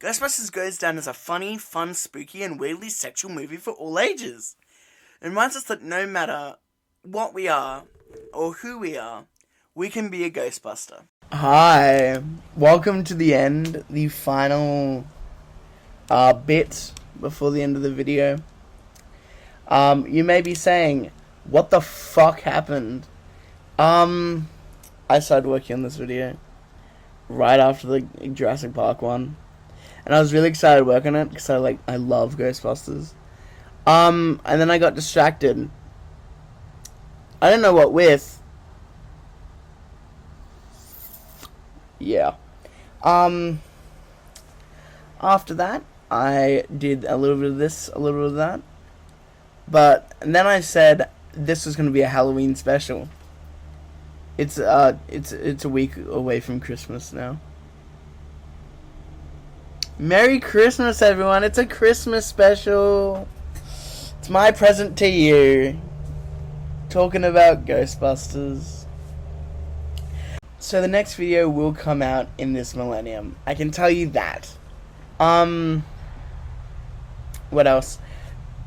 Ghostbusters goes down as a funny, fun, spooky, and weirdly sexual movie for all ages. It reminds us that no matter what we are, or who we can be a Ghostbuster. Hi, welcome to the end, the final bit before the end of the video. You may be saying, what the fuck happened? I started working on this video right after the Jurassic Park one, and I was really excited to work on it because I love Ghostbusters. And then I got distracted. I don't know what with. Yeah. After that, I did a little bit of this, a little bit of that. And then I said this was going to be a Halloween special. It's a week away from Christmas now. Merry Christmas, everyone! It's a Christmas special. It's my present to you. Talking about Ghostbusters. So the next video will come out in this millennium. I can tell you that. What else?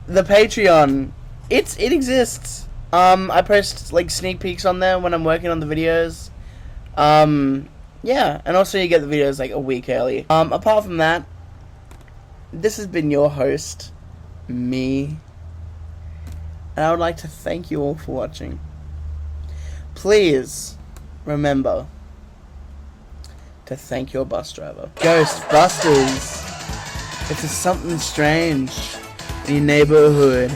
The Patreon. It exists. I post sneak peeks on there when I'm working on the videos. Yeah, and also you get the videos a week early. Apart from that, this has been your host, me. And I would like to thank you all for watching. Please remember to thank your bus driver. Ghostbusters. If there's something strange in your neighborhood,